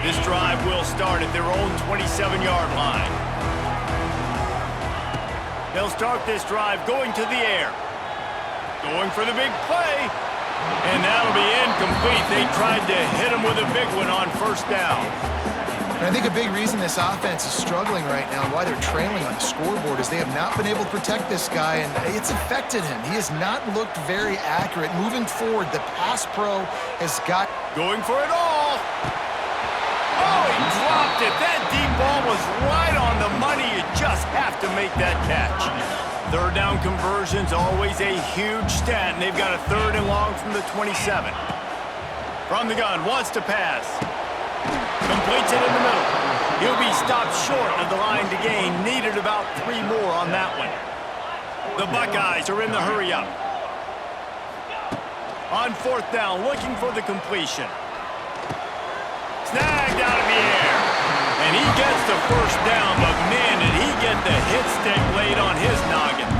This drive will start at their own 27-yard line. They'll start this drive going to the air. Going for the big play. And that'll be incomplete. They tried to hit him with a big one on first down. And I think a big reason this offense is struggling right now, why they're trailing on the scoreboard, is they have not been able to protect this guy, and it's affected him. He has not looked very accurate. Moving forward, the pass pro has got... Going for it all. Oh, he dropped it. That deep ball was right on the money. You just have to make that catch. Third down conversion's always a huge stat, and they've got a 3rd and long from the 27. From the gun, wants to pass. Completes it in the middle. He'll be stopped short of the line to gain. Needed about 3 more on that one. The Buckeyes are in the hurry-up. On 4th down, looking for the completion. Snagged out of the air. And he gets the first down, but man, did he get the hit stick laid on his noggin.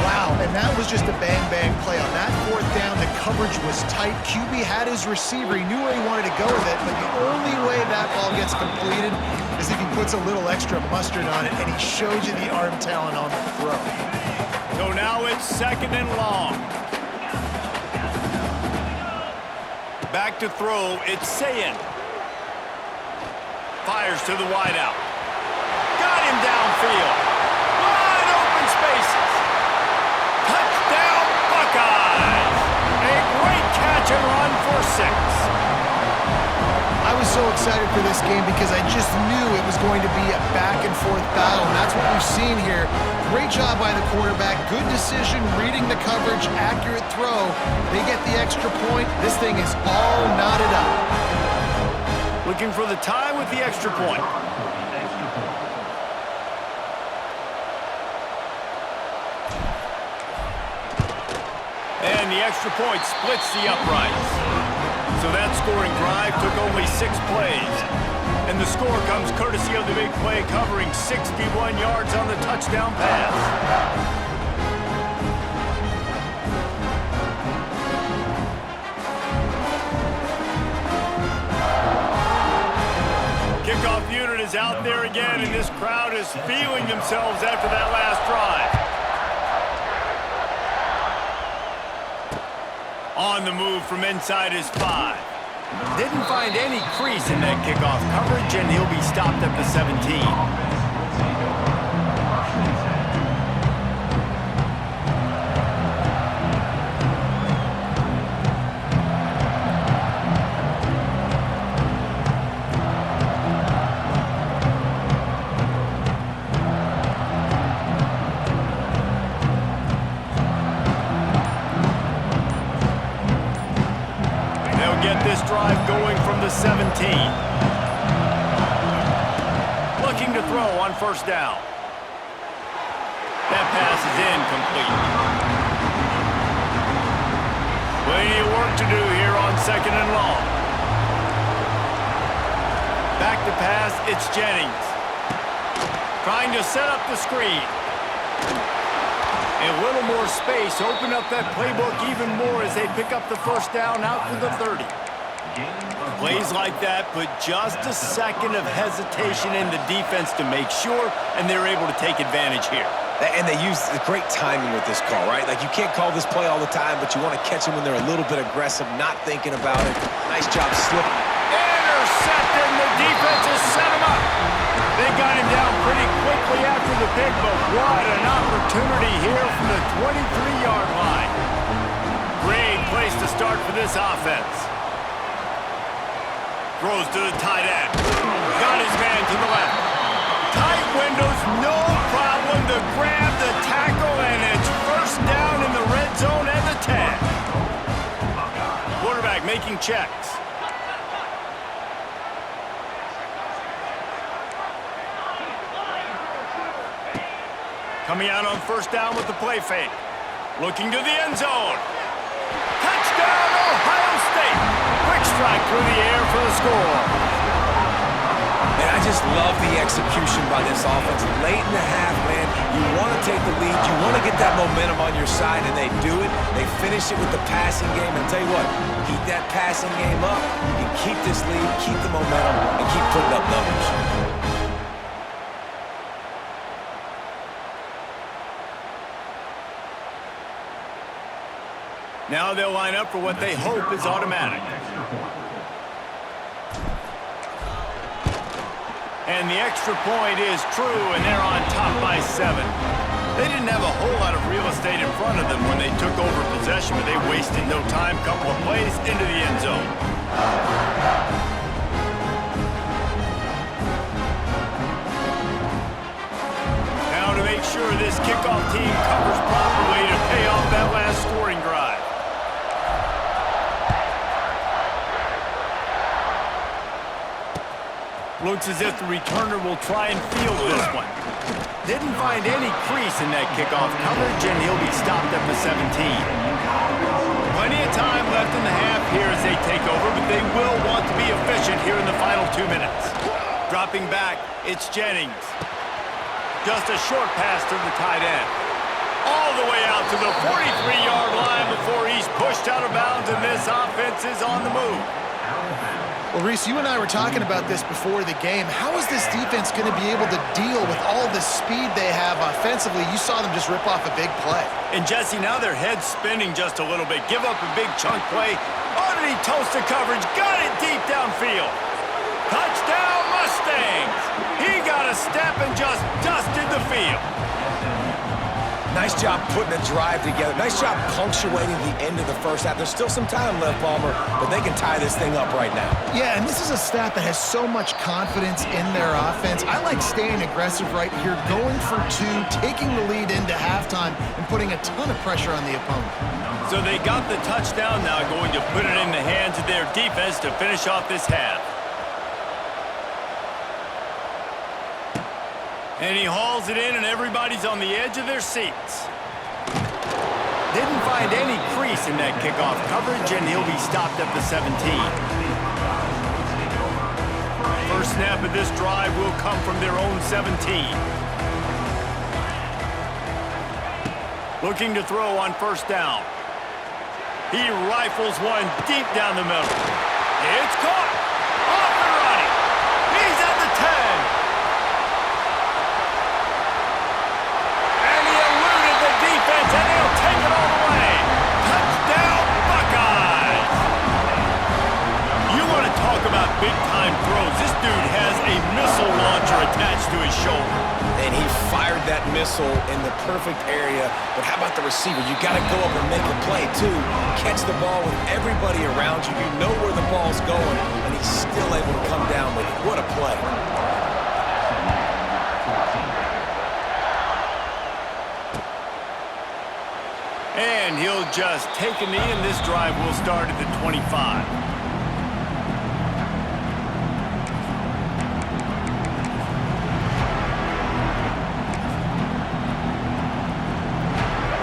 Wow, and that was just a bang-bang play. On that 4th down, the coverage was tight. QB had his receiver. He knew where he wanted to go with it, but the only way that ball gets completed is if he puts a little extra mustard on it, and he showed you the arm talent on the throw. So now it's 2nd and long. Back to throw, it's Sayin. Fires to the wideout. Got him downfield. Wide open spaces. Touchdown, Buckeyes. A great catch and run for 6. I was so excited for this game because I just knew it was going to be a back-and-forth battle, and that's what we've seen here. Great job by the quarterback. Good decision, reading the coverage, accurate throw. They get the extra point. This thing is all knotted up. Looking for the tie with the extra point. And the extra point splits the uprights. So that scoring drive took only 6 plays. And the score comes courtesy of the big play covering 61 yards on the touchdown pass. Kickoff unit is out there again, and this crowd is feeling themselves after that last drive. On the move from inside his 5. Didn't find any crease in that kickoff coverage, and he'll be stopped at the 17. Get this drive going from the 17. Looking to throw on 1st down. That pass is incomplete. Plenty of work to do here on 2nd and long. Back to pass, it's Jennings. Trying to set up the screen. A little more space, open up that playbook even more as they pick up the 1st down out to the 30. Plays like that put just a second of hesitation in the defense to make sure, and they're able to take advantage here. And they use great timing with this call, right? Like, you can't call this play all the time, but you want to catch them when they're a little bit aggressive, not thinking about it. Nice job slipping. Intercepted, and the defense has set him up. They got him down pretty quickly after the pick, but what an opportunity here from the 23-yard line. Great place to start for this offense. Throws to the tight end. Got his man to the left. Tight windows, no problem to grab the tackle, and it's 1st down in the red zone at the 10. Quarterback making checks. Coming out on 1st down with the play fake. Looking to the end zone. Touchdown, Ohio State. Quick strike through the air for the score. And I just just love the execution by this offense. Late in the half, man, you want to take the lead. You want to get that momentum on your side, and they do it. They finish it with the passing game. And I'll tell you what, keep that passing game up. You can keep this lead, keep the momentum, and keep putting up numbers. Now they'll line up for what they hope is automatic. And the extra point is true, and they're on top by 7. They didn't have a whole lot of real estate in front of them when they took over possession, but they wasted no time. Couple of plays into the end zone. Now to make sure this kickoff team covers properly to pay off that last scoring drive. Looks as if the returner will try and field this one. Didn't find any crease in that kickoff coverage, and he'll be stopped at the 17. Plenty of time left in the half here as they take over, but they will want to be efficient here in the final 2 minutes. Dropping back, it's Jennings. Just a short pass to the tight end. All the way out to the 43-yard line before he's pushed out of bounds, and this offense is on the move. Well, Reese, you and I were talking about this before the game. How is this defense going to be able to deal with all the speed they have offensively? You saw them just rip off a big play. And Jesse, now their head's spinning just a little bit. Give up a big chunk play. Underneath toasted coverage. Got it deep downfield. Touchdown Mustangs! He got a step and just dusted the field. Nice job putting a drive together. Nice job punctuating the end of the first half. There's still some time left, Palmer, but they can tie this thing up right now. Yeah, and this is a staff that has so much confidence in their offense. I like staying aggressive right here, going for 2, taking the lead into halftime, and putting a ton of pressure on the opponent. So they got the touchdown now, going to put it in the hands of their defense to finish off this half. And he hauls it in, and everybody's on the edge of their seats. Didn't find any crease in that kickoff coverage, and he'll be stopped at the 17. First snap of this drive will come from their own 17. Looking to throw on first down. He rifles one deep down the middle. It's caught. Off and running. He's at the 10. And they'll take it all the way. Touchdown, Buckeyes! You want to talk about big-time throws. This dude has a missile launcher attached to his shoulder. And he fired that missile in the perfect area. But how about the receiver? You got to go up and make a play, too. Catch the ball with everybody around you. You know where the ball's going, and he's still able to come down with it. What a play. And he'll just take a knee, and this drive will start at the 25.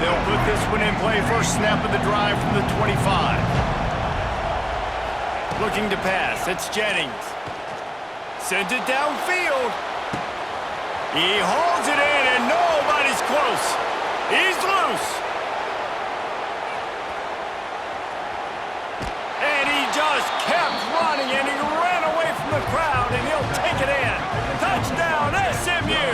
They'll put this one in play. First snap of the drive from the 25. Looking to pass. It's Jennings. Sends it downfield. He holds it in, and nobody's close. He's loose. Just kept running, and he ran away from the crowd, and he'll take it in. Touchdown, SMU!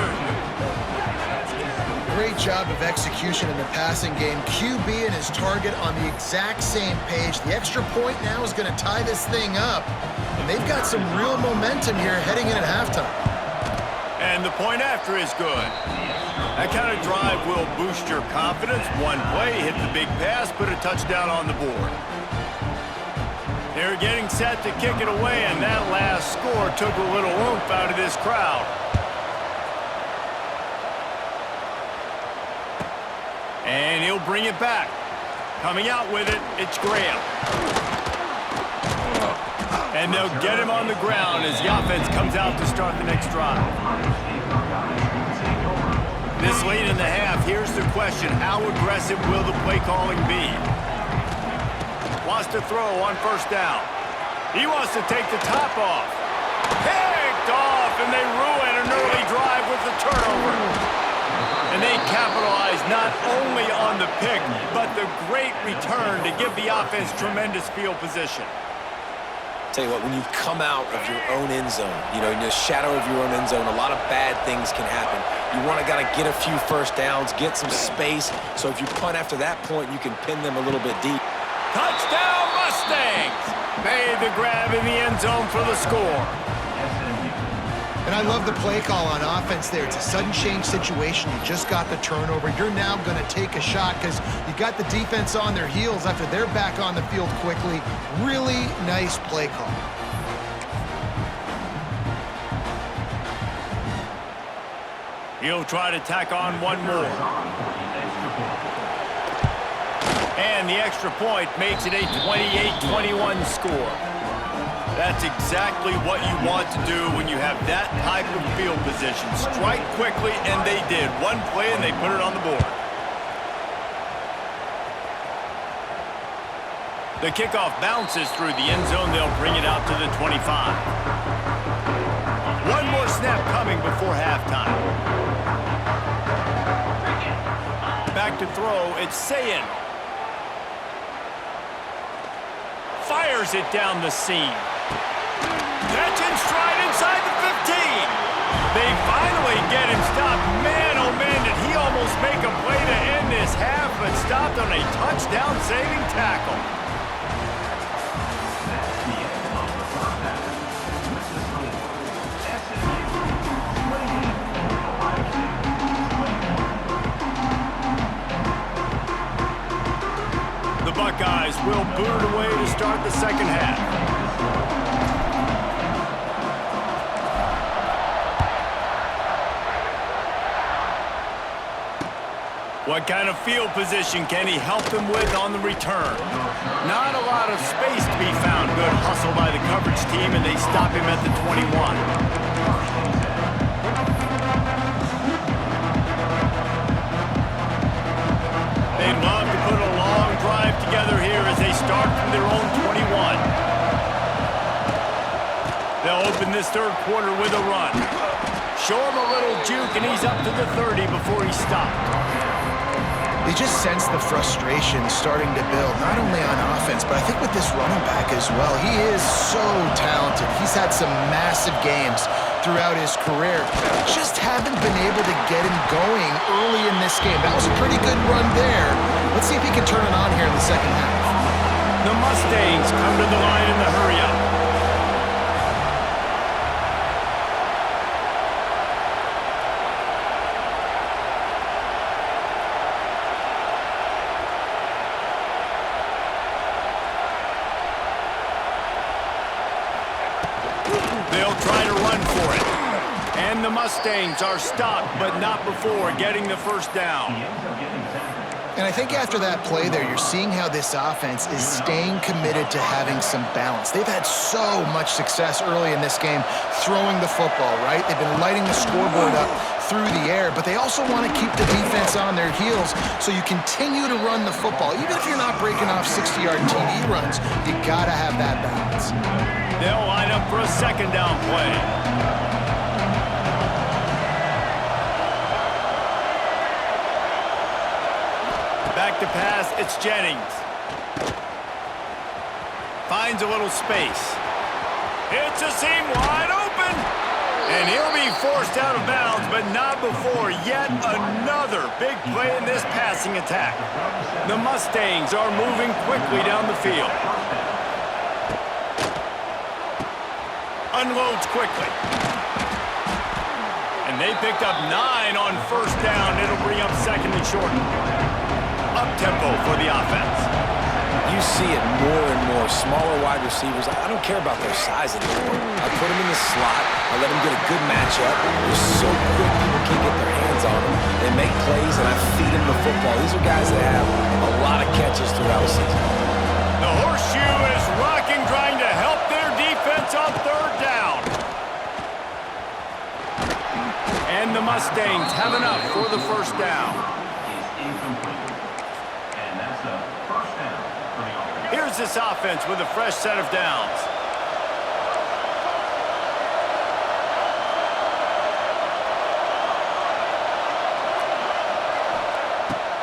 Great job of execution in the passing game. QB and his target on the exact same page. The extra point now is going to tie this thing up, and they've got some real momentum here heading in at halftime. And the point after is good. That kind of drive will boost your confidence. One play, hit the big pass, put a touchdown on the board. They're getting set to kick it away, and that last score took a little oomph out of this crowd. And he'll bring it back. Coming out with it, it's Graham. And they'll get him on the ground as the offense comes out to start the next drive. This late in the half, here's the question: how aggressive will the play calling be? Wants to throw on first down. He wants to take the top off. Picked off, and they force a turnover. And they capitalize not only on the pick, but the great return to give the offense tremendous field position. Tell you what, when you come out of your own end zone, you know, in the shadow of your own end zone, a lot of bad things can happen. You want to get a few first downs, get some space, so if you punt after that point, you can pin them a little bit deep. Touchdown Mustangs! Made the grab in the end zone for the score. And I love the play call on offense there. It's a sudden change situation. You just got the turnover. You're now going to take a shot because you got the defense on their heels after they're back on the field quickly. Really nice play call. He'll try to tack on one more. And the extra point makes it a 28-21 score. That's exactly what you want to do when you have that type of field position. Strike quickly, and they did. One play, and they put it on the board. The kickoff bounces through the end zone. They'll bring it out to the 25. One more snap coming before halftime. Back to throw, it's Sayin. Fires it down the seam. Catch in stride inside the 15. They finally get him stopped. Man, oh man, did he almost make a play to end this half, but stopped on a touchdown-saving tackle. The Buckeyes will boot it away to start the second half. What kind of field position can he help them with on the return? Not a lot of space to be found. Good hustle by the coverage team, and they stop him at the 21. They'd love to put a long drive together here as they start from their own 21. They'll open this third quarter with a run. Show him a little juke, and he's up to the 30 before he stopped. You just sense the frustration starting to build, not only on offense, but I think with this running back as well. He is so talented. He's had some massive games throughout his career. Just haven't been able to get him going early in this game. That was a pretty good run there. Let's see if he can turn it on here in the second half. The Mustangs come to the line in the hurry-up. They'll try to run for it. And the Mustangs are stopped, but not before getting the first down. And I think after that play there, you're seeing how this offense is staying committed to having some balance. They've had so much success early in this game throwing the football, right? They've been lighting the scoreboard up through the air, but they also want to keep the defense on their heels, so you continue to run the football. Even if you're not breaking off 60-yard TD runs, you got to have that balance. They'll line up for a second down play. Back to pass, it's Jennings. Finds a little space. It's a seam wide open. And he'll be forced out of bounds, but not before yet another big play in this passing attack. The Mustangs are moving quickly down the field. Unloads quickly. And they picked up 9 on first down. It'll bring up second and short. Up-tempo for the offense. You see it more and more. Smaller wide receivers, I don't care about their size anymore. I put them in the slot. I let them get a good matchup. They're so quick, people can't get their hands on them. They make plays, and I feed them the football. These are guys that have a lot of catches throughout the season. The horseshoe is rocking, trying to help their defense on third down. And the Mustangs have enough for the first down. Here's this offense with a fresh set of downs.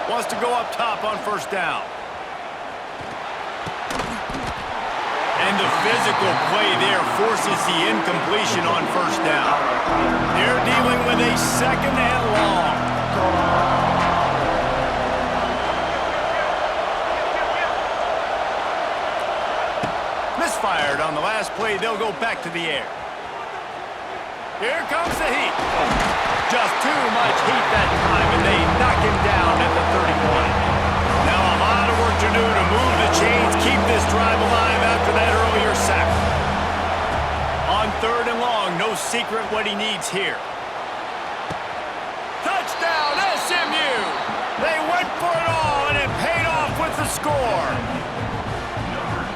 Wants to go up top on first down. And the physical play there forces the incompletion on first down. They're dealing with a second and long. Misfired on the last play. They'll go back to the air. Here comes the heat. Just too much heat that time, and they knock him down at the 31. Now a lot of work to do to move the chains, keep this drive alive after that earlier sack. On third and long, no secret what he needs here. Touchdown, SMU! They went for it all, and it paid off with the score.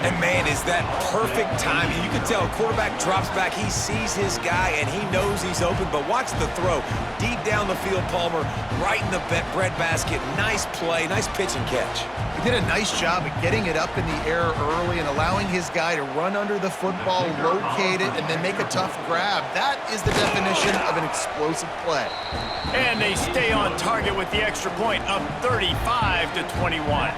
And man, is that perfect timing. You can tell quarterback drops back, he sees his guy, and he knows he's open, but watch the throw. Deep down the field, Palmer, right in the bread basket. Nice play, nice pitch and catch. He did a nice job of getting it up in the air early and allowing his guy to run under the football, locate it, and then make a tough grab. That is the definition of an explosive play. And they stay on target with the extra point, up 35-21.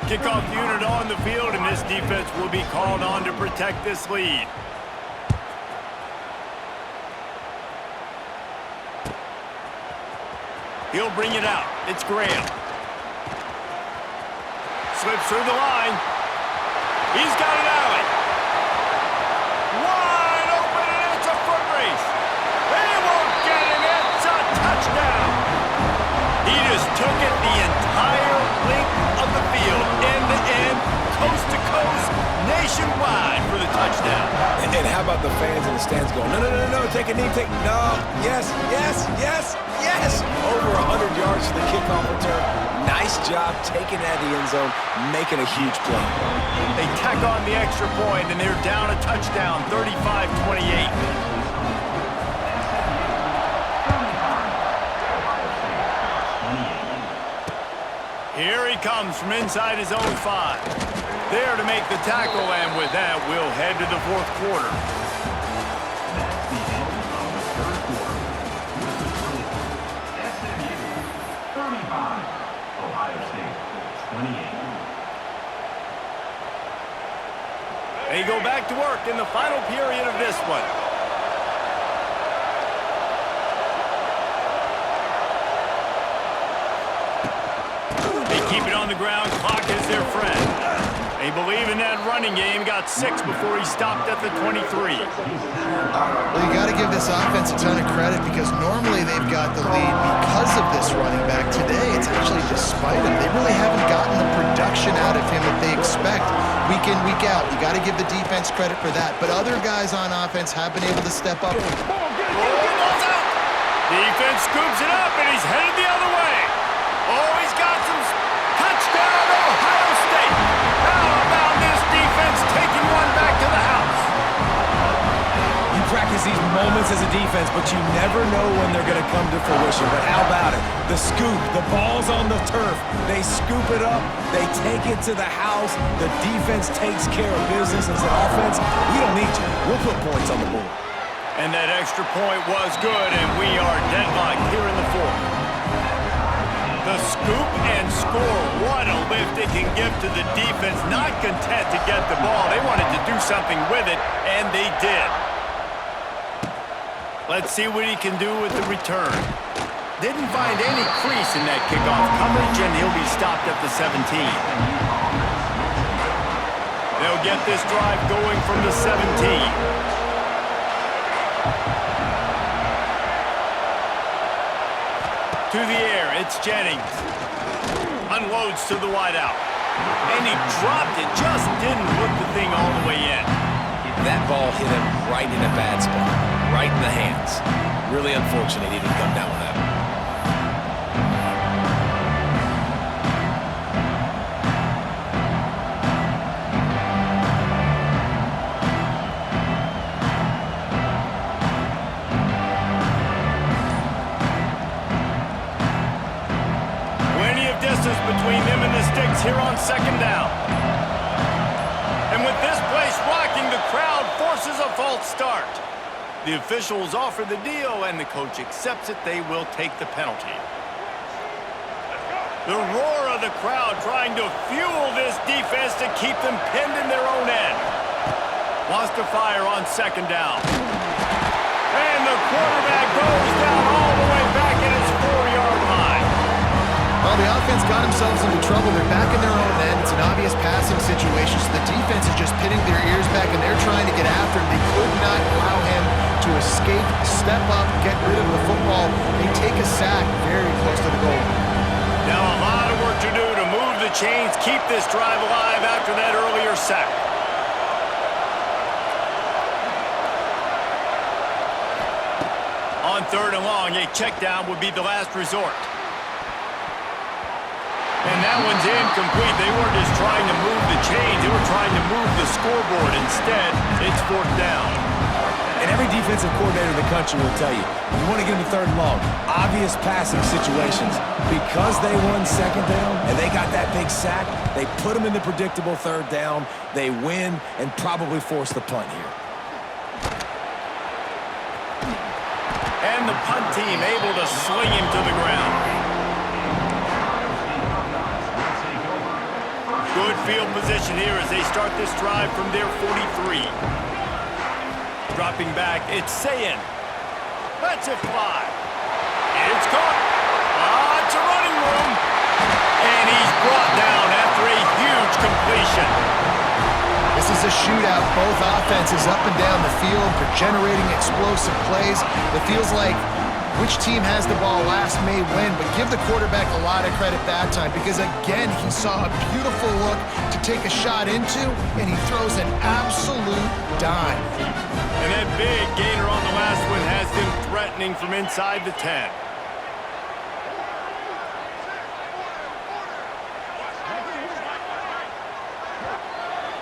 Kickoff unit on the field, and this defense will be called on to protect this lead. He'll bring it out. It's Graham. Slips through the line. He's got it alley. Wide open, and it's a foot race. They won't get him. It's a touchdown. He just took it the entire length of the field, end to end, coast to coast, nationwide for the touchdown. And how about the fans in the stands going, no, no, no, no, take a knee, no, yes, yes, yes, yes. Over 100 yards to the kickoff return. Nice job taking that to the end zone, making a huge play. They tack on the extra point, and they're down a touchdown, 35-28. Here he comes from inside his own 5. There to make the tackle, and with that, we'll head to the fourth quarter. That's the end of the third quarter. SMU 35, Ohio State 28. They go back to work in the final period of this one. Keep it on the ground, clock is their friend. They believe in that running game, got 6 before he stopped at the 23. Well, you got to give this offense a ton of credit because normally they've got the lead because of this running back. Today, it's actually despite him. They really haven't gotten the production out of him that they expect week in, week out. You got to give the defense credit for that. But other guys on offense have been able to step up. Ball's out. Defense scoops it up, and he's headed the other way. Oh, he's got some... Touchdown, Ohio State! How about this defense taking one back to the house? You practice these moments as a defense, but you never know when they're going to come to fruition. But how about it? The scoop, the ball's on the turf. They scoop it up, they take it to the house. The defense takes care of business and said, offense, we don't need you. We'll put points on the board. And that extra point was good, and we are deadlocked here in the fourth. The scoop and score, what a lift it can give to the defense. Not content to get the ball. They wanted to do something with it, and they did. Let's see what he can do with the return. Didn't find any crease in that kickoff coverage, and he'll be stopped at the 17. They'll get this drive going from the 17. To the air, it's Jennings. Unloads to the wideout. And he dropped it, just didn't put the thing all the way in. That ball hit him right in a bad spot, right in the hands. Really unfortunate he didn't come down with that one. Between them and the sticks here on second down. And with this place rocking, the crowd forces a false start. The officials offer the deal, and the coach accepts it. They will take the penalty. The roar of the crowd trying to fuel this defense to keep them pinned in their own end. Wants to fire on second down. And the quarterback goes down all the way back at his 4-yard line. Well, the offense got themselves into trouble. They're back in their own end. It's an obvious passing situation, so the defense is just pinning their ears back, and they're trying to get after him. They could not allow him to escape, step up, get rid of the football. They take a sack very close to the goal. Now a lot of work to do to move the chains, keep this drive alive after that earlier sack. On 3rd and long, a check down would be the last resort. And that one's incomplete. They weren't just trying to move the chains, they were trying to move the scoreboard. Instead, it's 4th down. And every defensive coordinator in the country will tell you, you want to get them to 3rd and long, obvious passing situations. Because they won 2nd down and they got that big sack, they put them in the predictable 3rd down. They win and probably force the punt here. And the punt team able to sling him to the ground. Good field position here as they start this drive from their 43. Dropping back, it's Sayin. Lets it fly. It's caught. It's a running room. And he's brought down after a huge completion. This is a shootout. Both offenses up and down the field. They're generating explosive plays. It feels like which team has the ball last may win, but give the quarterback a lot of credit that time because, again, he saw a beautiful look to take a shot into, and he throws an absolute dime. And that big gainer on the last one has them threatening from inside the 10.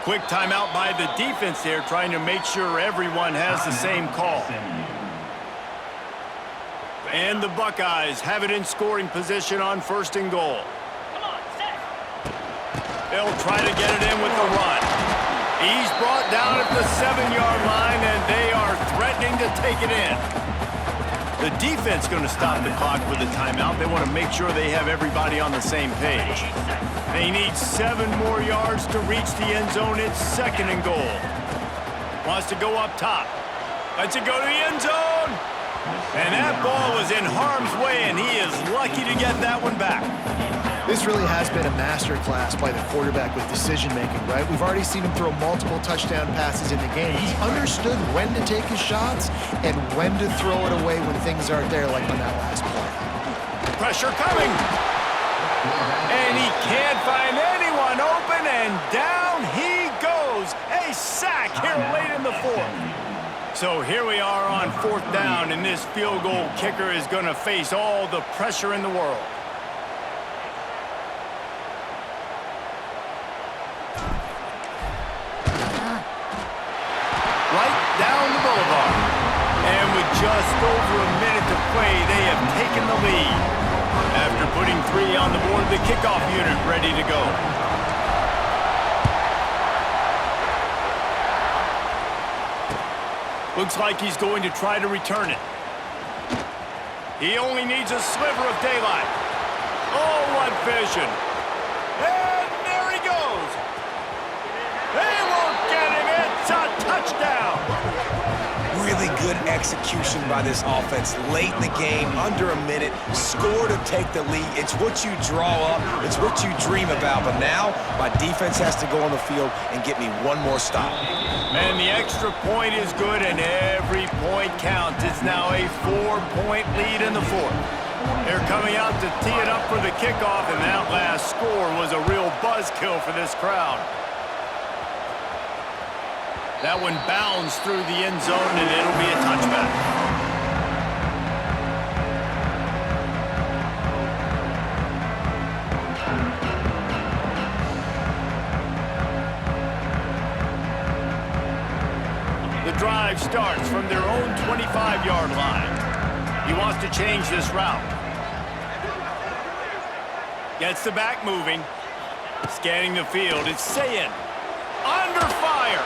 Quick timeout by the defense there, trying to make sure everyone has the same call. And the Buckeyes have it in scoring position on 1st and goal. They'll try to get it in with the run. He's brought down at the 7-yard line, and they are threatening to take it in. The defense going to stop the clock with a timeout. They want to make sure they have everybody on the same page. They need 7 more yards to reach the end zone. It's 2nd and goal. Wants to go up top. Lets it go to the end zone. And that ball was in harm's way, and he is lucky to get that one back. This really has been a masterclass by the quarterback with decision-making, right? We've already seen him throw multiple touchdown passes in the game. He's understood when to take his shots and when to throw it away when things aren't there, like on that last play. Pressure coming. And he can't find anyone open, and down he goes. A sack here late in the 4th. So here we are on 4th down, and this field goal kicker is going to face all the pressure in the world. Right down the boulevard. And with just over a minute to play, they have taken the lead. After putting 3 on the board, the kickoff unit ready to go. Looks like he's going to try to return it. He only needs a sliver of daylight. Oh, what vision. And there he goes. They won't get him. It's a touchdown. Really good execution by this offense. Late in the game, under a minute, score to take the lead. It's what you draw up. It's what you dream about. But now, my defense has to go on the field and get me one more stop. And the extra point is good, and every point counts. It's now a 4-point lead in the 4th. They're coming out to tee it up for the kickoff, and that last score was a real buzzkill for this crowd. That one bounds through the end zone, and it'll be a touchback. The drive starts from their own 25-yard line. He wants to change this route. Gets the back moving. Scanning the field. It's Sayin. Under fire.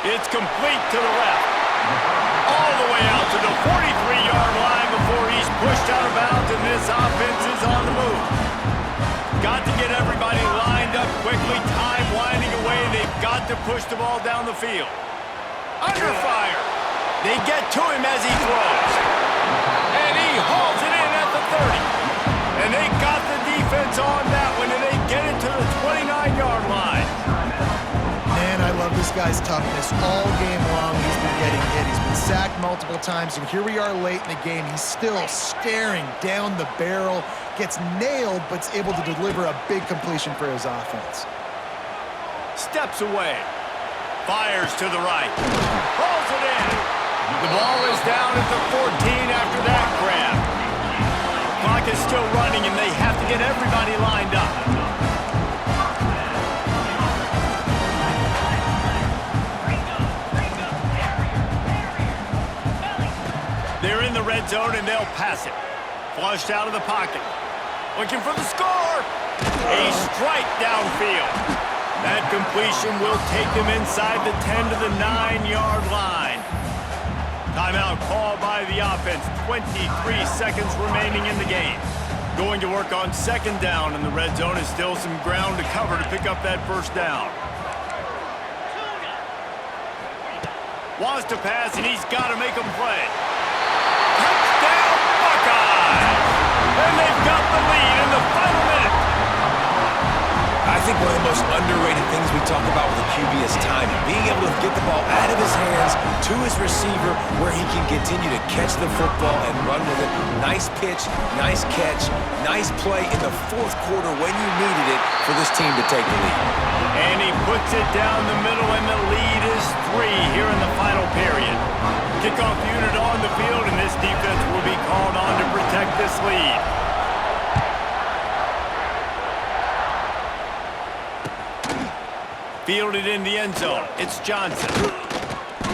It's complete to the left. All the way out to the 43-yard line before he's pushed out of bounds, and this offense is on the move. got to get everybody lined up quickly. Time winding away. They've got to push the ball down the field. Under fire. They get to him as he throws. And he hauls it in at the 30. And they got the defense on that one, and they get it to the 29-yard line. Man, I love this guy's toughness. All game long, he's been getting hit. He's been sacked multiple times, and here we are late in the game. He's still staring down the barrel, gets nailed, but's able to deliver a big completion for his offense. Steps away. Fires to the right. Pulls it in. The ball is down at the 14 after that grab. Clock is still running, and they have to get everybody lined up. They're in the red zone, and they'll pass it. Flushed out of the pocket. Looking for the score. A strike downfield. That completion will take them inside the 10 to the 9-yard line. Timeout called by the offense. 23 seconds remaining in the game. Going to work on second down, and the red zone is still some ground to cover to pick up that first down. Wants to pass, and he's got to make a play. Touchdown, Buckeyes! And they've got the lead in the final minute. I think one of the most underrated things we talk about with a QB is timing. Being able to get the ball out of his hands to his receiver where he can continue to catch the football and run with it. Nice pitch, nice catch, nice play in the fourth quarter when you needed it for this team to take the lead. And he puts it down the middle, and the lead is 3 here in the final period. Kickoff unit on the field, and this defense will be called on to protect this lead. Fielded in the end zone. It's Johnson.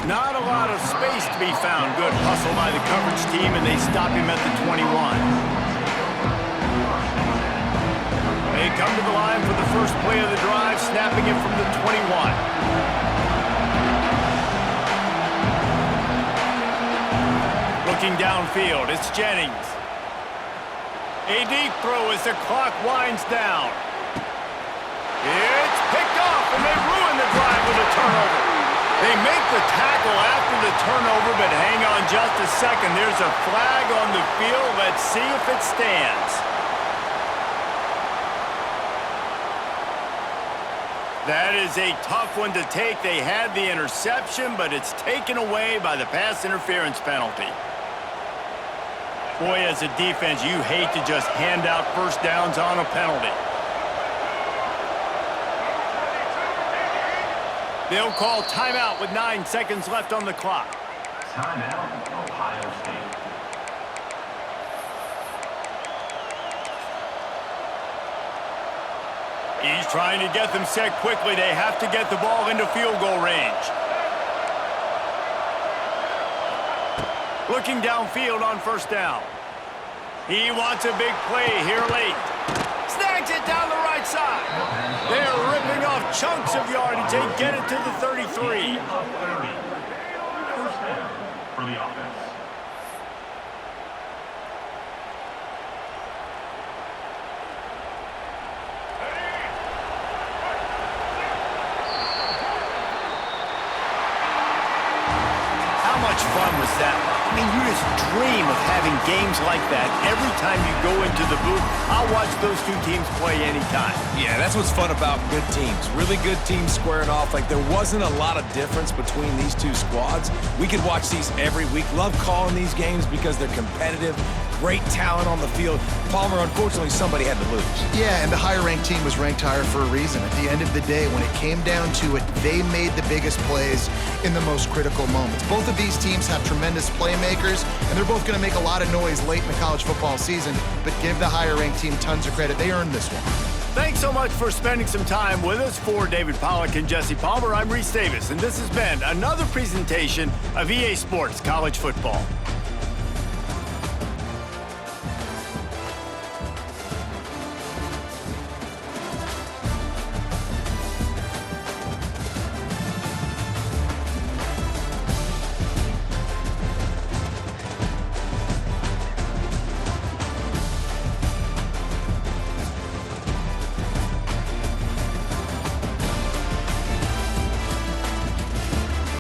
Not a lot of space to be found. Good hustle by the coverage team, and they stop him at the 21. They come to the line for the first play of the drive, snapping it from the 21. Looking downfield, it's Jennings. A deep throw as the clock winds down. It's picked off, and they ruin the drive with a turnover. They make the tackle after the turnover, but hang on just a second. There's a flag on the field. Let's see if it stands. That is a tough one to take. They had the interception, but it's taken away by the pass interference penalty. Boy, as a defense, you hate to just hand out first downs on a penalty. They'll call timeout with 9 seconds left on the clock. Timeout, Ohio State. He's trying to get them set quickly. They have to get the ball into field goal range. Looking downfield on first down. He wants a big play here late. Snags it down the right side. They're ripping off chunks of yardage. They get it to the 33. First down for the offense. How much fun was that? I mean, you just dream of having games like that every time you go into the booth. I'll watch those two teams play anytime. Yeah, that's what's fun about good teams. Really good teams squaring off. Like, there wasn't a lot of difference between these two squads. We could watch these every week. Love calling these games because they're competitive. Great talent on the field. Palmer, unfortunately, somebody had to lose. Yeah, and the higher-ranked team was ranked higher for a reason. At the end of the day, when it came down to it, they made the biggest plays in the most critical moments. Both of these teams have tremendous playmakers, and they're both going to make a lot of noise late in the college football season, but give the higher-ranked team tons of credit. They earned this one. Thanks so much for spending some time with us. For David Pollack and Jesse Palmer, I'm Reese Davis, and this has been another presentation of EA Sports College Football.